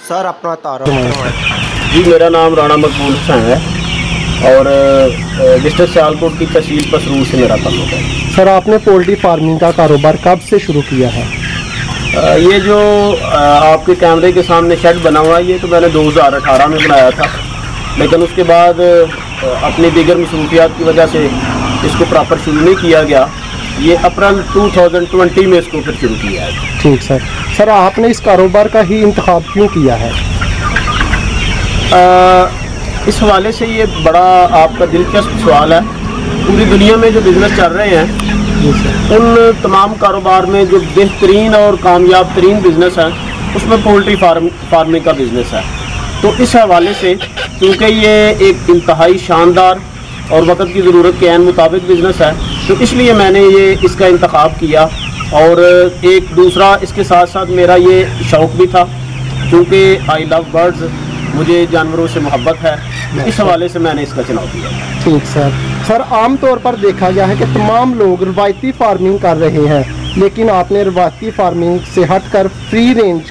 Sir अपना तारुफ जी, मेरा नाम राणा मकबूल हुसैन है और डिस्ट्रिक्ट सियालकोट की तहसील पसरूर से मेरा ताल्लुक है। सर, आपने पोल्ट्री फार्मिंग का कारोबार कब से शुरू किया है? ये जो आपके कैमरे के सामने शेड बना हुआ है, ये तो मैंने 2018 में बनाया था, लेकिन उसके बाद अपनी दीगर मसरूफियात की वजह से इसको प्रॉपर शुरू नहीं किया गया। ये अप्रैल 2020 में इसको फिर शुरू किया है। ठीक सर। सर, आपने इस कारोबार का ही इंतखाब क्यों किया है? इस हवाले से ये बड़ा आपका दिलचस्प सवाल है। पूरी दुनिया में जो बिज़नेस चल रहे हैं, उन तमाम कारोबार में जो बेहतरीन और कामयाब तरीन बिज़नेस है, उसमें पोल्ट्री फार्मिंग का बिज़नेस है। तो इस हवाले से क्योंकि ये एक इंतहाई शानदार और वक्त की ज़रूरत के ऐन मुताबिक बिज़नेस है, तो इसलिए मैंने ये इसका इंतखाब किया। और एक दूसरा इसके साथ साथ मेरा ये शौक़ भी था, क्योंकि आई लव बर्ड्स, मुझे जानवरों से मोहब्बत है, इस हवाले से मैंने इसका चुनाव किया। ठीक सर। सर, आम तौर पर देखा गया है कि तमाम लोग रवायती फार्मिंग कर रहे हैं, लेकिन आपने रवायती फार्मिंग से हटकर फ्री रेंज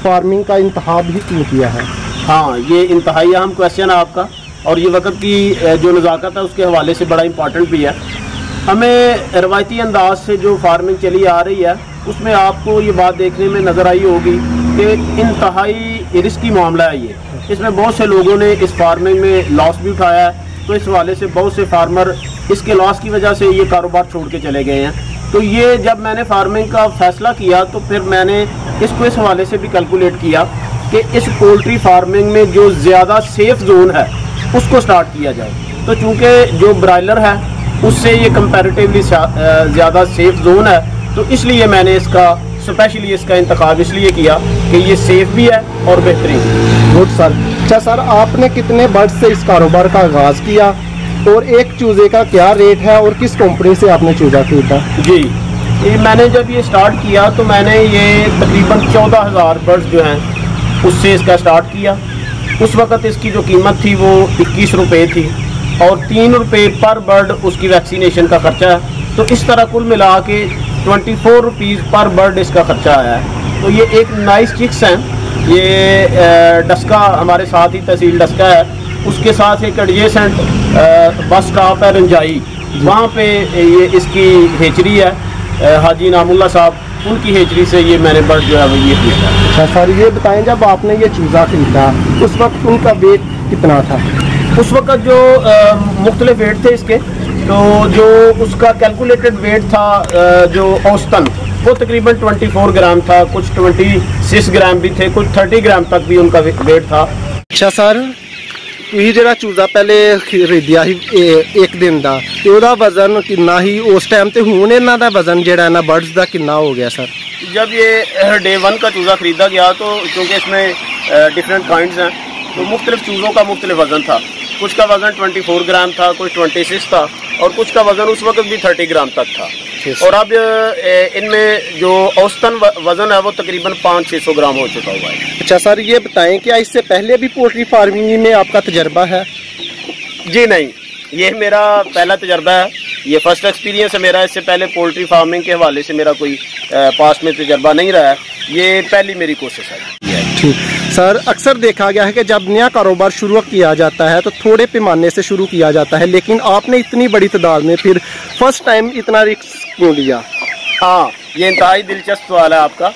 फार्मिंग का इंतखाब ही क्यों किया है? हाँ, ये इंतहाई अहम क्वेश्चन है आपका, और ये वक्त की जो नज़ाकत है उसके हवाले से बड़ा इंपॉर्टेंट भी है। हमें रवायती अंदाज से जो फार्मिंग चली आ रही है, उसमें आपको ये बात देखने में नज़र आई होगी कि इंतहाई रिस्की मामला है ये। इसमें बहुत से लोगों ने इस फार्मिंग में लॉस भी उठाया है, तो इस हवाले से बहुत से फार्मर इसके लॉस की वजह से ये कारोबार छोड़ के चले गए हैं। तो ये जब मैंने फार्मिंग का फ़ैसला किया, तो फिर मैंने इसको इस हवाले से भी कैलकुलेट किया कि इस पोल्ट्री फार्मिंग में जो ज़्यादा सेफ़ जोन है उसको स्टार्ट किया जाए। तो चूँकि जो ब्रायलर है उससे ये कंपैरेटिवली ज़्यादा सेफ़ जोन है, तो इसलिए मैंने इसका स्पेशली इसका इंतखाब इसलिए किया कि ये सेफ़ भी है और बेहतरीन। Good sir. अच्छा सर, आपने कितने बर्ड से इस कारोबार का आगाज़ किया और एक चूज़े का क्या रेट है और किस कंपनी से आपने चूज़ा खरीदा? जी, ये मैंने जब ये स्टार्ट किया तो मैंने ये तकरीबन 14,000 बर्ड्स जो हैं उससे इसका स्टार्ट किया। उस वक़्त इसकी जो कीमत थी वो 21 रुपये थी और 3 रुपये पर बर्ड उसकी वैक्सीनेशन का ख़र्चा है। तो इस तरह कुल मिला के 24 रुपीज़ पर बर्ड इसका ख़र्चा आया है। तो ये एक नाइस चिक्स हैं। ये डस्का हमारे साथ ही तहसील डस्का है, उसके साथ एक एडजेसेंट बस स्टॉप है रंजाई, वहाँ पे ये इसकी हेचरी है, हाजी नामुल्ला साहब, उनकी हेचरी से ये मैंने बर्ड जो है वो ये खरीदा। अच्छा सर, ये बताएं जब आपने ये चूज़ा खरीदा उस वक्त उनका वेट कितना था? उस वक्त जो मुख्तलिफ वेट थे इसके, तो जो उसका कैलकुलेटेड वेट था जो औसतन वो तकरीबन 24 ग्राम था, कुछ 26 ग्राम भी थे, कुछ 30 ग्राम तक भी उनका वेट था। अच्छा सर, ਇਹ ਜਿਹੜਾ ਚੂਜ਼ਾ ਪਹਿਲੇ ਖਰੀਦਿਆ ਸੀ ਇੱਕ ਦਿਨ ਦਾ, ਤੇ ਉਹਦਾ ਵਜ਼ਨ ਕਿੰਨਾ ਹੀ ਉਸ ਟਾਈਮ ਤੇ ਹੁਣ ਇਹਨਾਂ ਦਾ ਵਜ਼ਨ ਜਿਹੜਾ ਇਹਨਾਂ बर्ड्स ਦਾ कितना हो गया सर? जब ये डे 1 का चूज़ा ख़रीदा गया तो क्योंकि इसमें डिफरेंट काइंड्स हैं, तो मुख्तलिफ चूज़ों का मुख्तलिफ वज़न था। कुछ का वज़न 24 ग्राम था, कुछ 26 था, और कुछ का वज़न उस वक्त भी 30 ग्राम तक था। और अब इनमें जो औसतन वज़न है वो तकरीबन 500-600 ग्राम हो चुका हुआ है। अच्छा सर, ये बताएं क्या इससे पहले भी पोल्ट्री फार्मिंग में आपका तजर्बा है? जी नहीं, ये मेरा पहला तजर्बा है, ये फर्स्ट एक्सपीरियंस है मेरा। इससे पहले पोल्ट्री फार्मिंग के हवाले से मेरा कोई पास में तजर्बा नहीं रहा है, ये पहली मेरी कोशिश है। ठीक सर, अक्सर देखा गया है कि जब नया कारोबार शुरू किया जाता है तो थोड़े पैमाने से शुरू किया जाता है, लेकिन आपने इतनी बड़ी तादाद में फिर फर्स्ट टाइम इतना रिस्क क्यों लिया? हाँ, ये इंतहाई दिलचस्प सवाल है आपका।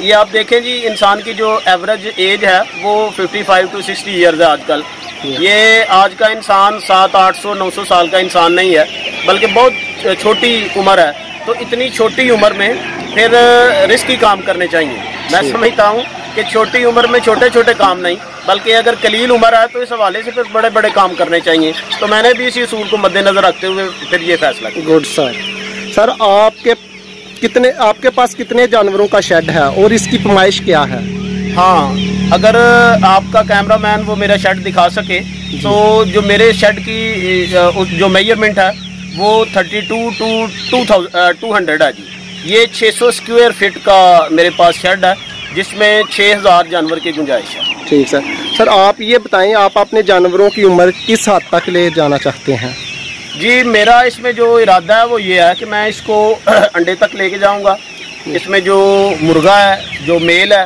ये आप देखें जी, इंसान की जो एवरेज एज है वो 55 to 60 ईयर्स है आजकल। ये आज का इंसान 700-800-900 साल का इंसान नहीं है, बल्कि बहुत छोटी उम्र है। तो इतनी छोटी उम्र में फिर रिस्की काम करने चाहिए। मैं समझता हूँ कि छोटी उम्र में छोटे छोटे काम नहीं, बल्कि अगर कलील उम्र है तो इस हवाले से फिर बड़े बड़े काम करने चाहिए। तो मैंने भी इसी उसूल को मद्देनज़र रखते हुए फिर ये फैसला किया। Good sir. सर, आपके पास कितने जानवरों का शेड है और इसकी पैमाइश क्या है? हाँ, अगर आपका कैमरामैन वो मेरा शेड दिखा सके तो जो मेरे शेड की जो मेजरमेंट है वो 32 to 200 है जी। ये 600 स्क्वायर फीट का मेरे पास शेड है, जिसमें 6000 जानवर की गुंजाइश है। ठीक सर। सर, आप ये बताएं आप अपने जानवरों की उम्र किस हद तक ले जाना चाहते हैं? जी, मेरा इसमें जो इरादा है वो ये है कि मैं इसको अंडे तक लेके जाऊंगा। इसमें जो मुर्गा है, जो मेल है,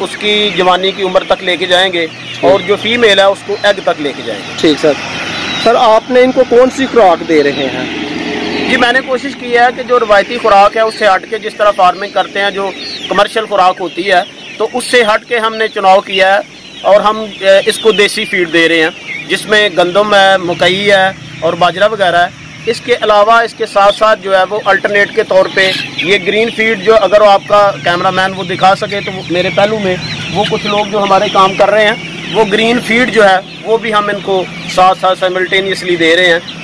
उसकी जवानी की उम्र तक लेके जाएंगे और जो फीमेल है उसको एग तक लेके जाएंगे। ठीक सर। सर आपने इनको कौन सी खुराक दे रहे हैं? जी मैंने कोशिश की है कि जो रवायती खुराक है उससे हट के, जिस तरह फार्मिंग करते हैं जो कमर्शियल खुराक होती है, तो उससे हट के हमने चुनाव किया है और हम इसको देसी फीड दे रहे हैं जिसमें गंदम है, मकई है और बाजरा वगैरह है। इसके अलावा इसके साथ साथ जो है वो अल्टरनेट के तौर पे ये ग्रीन फीड, जो अगर आपका कैमरामैन वो दिखा सके तो मेरे पहलू में वो कुछ लोग जो हमारे काम कर रहे हैं, वो ग्रीन फीड जो है वो भी हम इनको साथ साथ साइमल्टेनियसली दे रहे हैं।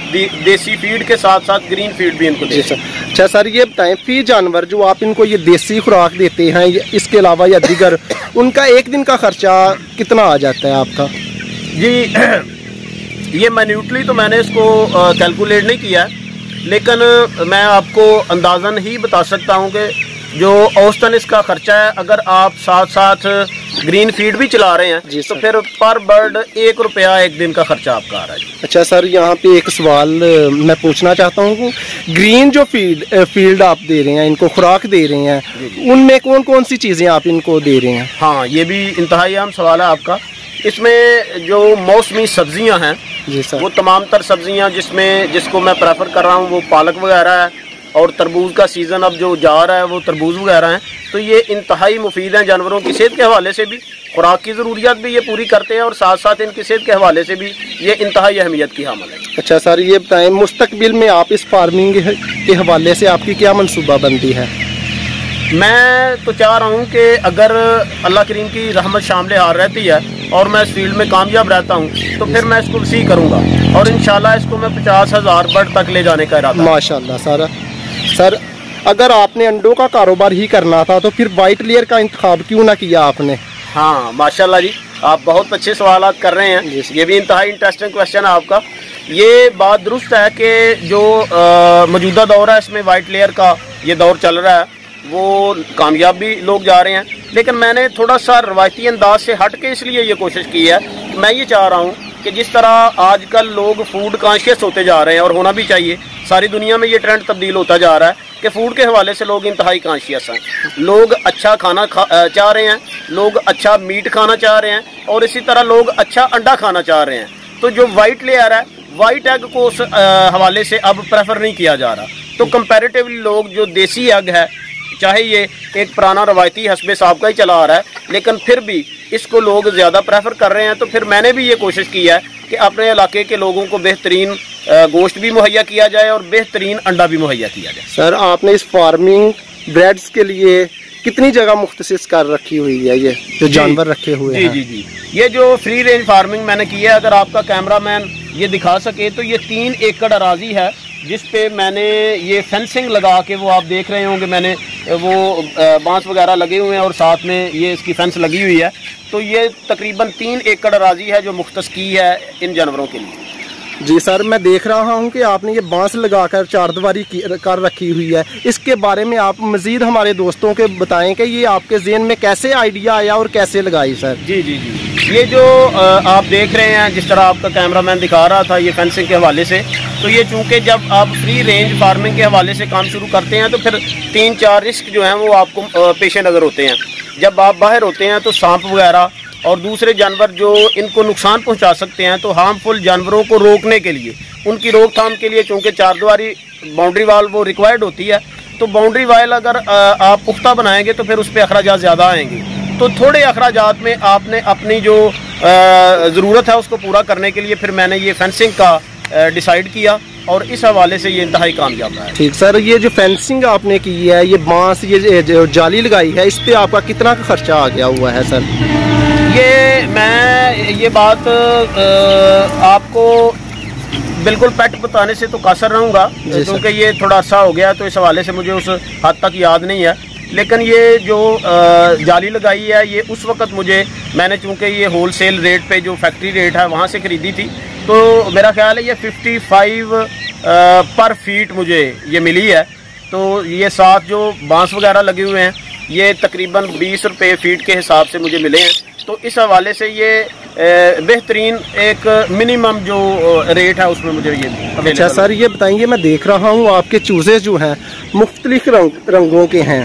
देसी फीड के साथ साथ ग्रीन फीड भी इनको दे रहे हैं। अच्छा सर, ये बताएं फी जानवर जो आप इनको ये देसी खुराक देते हैं, इसके अलावा या दीगर, उनका एक दिन का खर्चा कितना आ जाता है आपका? जी ये माइन्यूटली तो मैंने इसको कैलकुलेट नहीं किया है, लेकिन मैं आपको अंदाज़न ही बता सकता हूँ कि जो औसतन इसका खर्चा है, अगर आप साथ साथ ग्रीन फीड भी चला रहे हैं तो फिर पर बर्ड ₹1 एक दिन का खर्चा आपका आ रहा है। अच्छा सर, यहाँ पे एक सवाल मैं पूछना चाहता हूँ, ग्रीन जो फील्ड आप दे रहे हैं, इनको खुराक दे रहे हैं, उनमें कौन कौन सी चीज़ें आप इनको दे रहे हैं? हाँ, ये भी इंतहाई अहम सवाल है आपका। इसमें जो मौसमी सब्जियां हैं जी सर, वो तमाम तर सब्जियां जिसको मैं प्रेफर कर रहा हूँ वो पालक वगैरह है, और तरबूज का सीज़न अब जो जा रहा है वो तरबूज वगैरह हैं। तो ये इंतहाई मुफीद हैं जानवरों की सेहत के हवाले से भी, खुराक की ज़रूरियात भी ये पूरी करते हैं और साथ साथ इनकी सेहत के हवाले से भी ये इंतहाई अहमियत की हामिल है। अच्छा सर, ये बताएं मुस्तकबिल में आप इस फार्मिंग के हवाले से आपकी क्या मनसूबाबंदी है? मैं तो चाह रहा हूँ कि अगर अल्लाह करीम की रहमत शामिल हाल रहती है और मैं इस फील्ड में कामयाब रहता हूँ तो फिर मैं इसको वसी करूँगा और इंशाल्लाह इसको मैं 50,000 बर्ड तक ले जाने का इरादा। माशाल्लाह सर, अगर आपने अंडों का कारोबार ही करना था तो फिर वाइट लेयर का इंतखाब क्यों ना किया आपने? हाँ माशाल्लाह जी, आप बहुत अच्छे सवाल कर रहे हैं। ये भी इंतहाई इंटरेस्टिंग क्वेश्चन है आपका। ये बात दुरुस्त है कि जो मौजूदा दौर है इसमें वाइट लेयर का ये दौर चल रहा है, वो कामयाब भी लोग जा रहे हैं, लेकिन मैंने थोड़ा सा रवायती अंदाज से हट के इसलिए ये कोशिश की है। मैं ये चाह रहा हूँ कि जिस तरह आजकल लोग फूड कॉन्शियस होते जा रहे हैं, और होना भी चाहिए, सारी दुनिया में ये ट्रेंड तब्दील होता जा रहा है कि फूड के हवाले से लोग इंतहाई कॉन्शियस हैं। लोग अच्छा खाना चाह रहे हैं, लोग अच्छा मीट खाना चाह रहे हैं और इसी तरह लोग अच्छा अंडा खाना चाह रहे हैं। तो जो वाइट लेयर है, वाइट एग को उस हवाले से अब प्रेफर नहीं किया जा रहा। तो कंपैरेटिवली लोग जो देसी एग है, चाहे ये एक पुराना रवायती हस्बे साहब का ही चला आ रहा है, लेकिन फिर भी इसको लोग ज़्यादा प्रेफर कर रहे हैं। तो फिर मैंने भी ये कोशिश की है कि अपने इलाके के लोगों को बेहतरीन गोश्त भी मुहैया किया जाए और बेहतरीन अंडा भी मुहैया किया जाए। सर, आपने इस फार्मिंग ब्रेड्स के लिए कितनी जगह मुख्तसिस कर रखी हुई है, ये जो जानवर रखे हुए हैं? जी, ये जो फ्री रेंज फार्मिंग मैंने की है, अगर आपका कैमरामैन ये दिखा सके तो ये 3 एकड़ अराजी है जिस पे मैंने ये फेंसिंग लगा के, वो आप देख रहे होंगे, मैंने वो बांस वगैरह लगे हुए हैं और साथ में ये इसकी फेंस लगी हुई है। तो ये तकरीबन 3 एकड़ अराजी है जो मुख्तस की है इन जानवरों के लिए। जी सर, मैं देख रहा हूँ कि आपने ये बांस लगाकर चारदीवारी कर रखी हुई है। इसके बारे में आप मजीद हमारे दोस्तों के बताएं कि ये आपके ज़हन में कैसे आइडिया आया और कैसे लगाई सर? जी, ये जो आप देख रहे हैं, जिस तरह आपका कैमरामैन दिखा रहा था ये फेंसिंग के हवाले से, तो ये चूँकि जब आप फ्री रेंज फार्मिंग के हवाले से काम शुरू करते हैं तो फिर 3-4 रिस्क जो हैं वो आपको पेश नज़र होते हैं। जब आप बाहर होते हैं तो सांप वगैरह और दूसरे जानवर जो इनको नुकसान पहुंचा सकते हैं, तो हार्मफुल जानवरों को रोकने के लिए, उनकी रोकथाम के लिए, चूँकि चारदीवारी बाउंड्री वाल वो रिक्वायर्ड होती है, तो बाउंड्री वाल अगर आप पुख्ता बनाएंगे तो फिर उस पर अखराजात ज़्यादा आएंगे। तो थोड़े अखराजात में आपने अपनी जो ज़रूरत है उसको पूरा करने के लिए फिर मैंने ये फेंसिंग का डिसाइड किया और इस हवाले से ये इंतहाई कामयाब रहा है। ठीक सर, ये जो फेंसिंग आपने की है, ये बांस, ये जो जाली लगाई है, इस पे आपका कितना का खर्चा आ गया हुआ है सर? ये बात आपको बिल्कुल पेट बताने से तो कासर रहूँगा, क्योंकि ये थोड़ा अर्सा हो गया तो इस हवाले से मुझे उस हद तक याद नहीं है। लेकिन ये जो जाली लगाई है ये उस वक्त मैंने चूँकि ये होलसेल रेट पे जो फैक्ट्री रेट है वहाँ से ख़रीदी थी, तो मेरा ख्याल है ये 55 पर फीट मुझे ये मिली है। तो ये साथ जो बांस वगैरह लगे हुए हैं ये तकरीबन 20 रुपये फीट के हिसाब से मुझे मिले हैं। तो इस हवाले से ये बेहतरीन एक मिनिमम जो रेट है उसमें मुझे ये। अच्छा सर, ये बताइए, मैं देख रहा हूँ आपके चूज़े जो हैं मुख्तलिफ रंगों के हैं,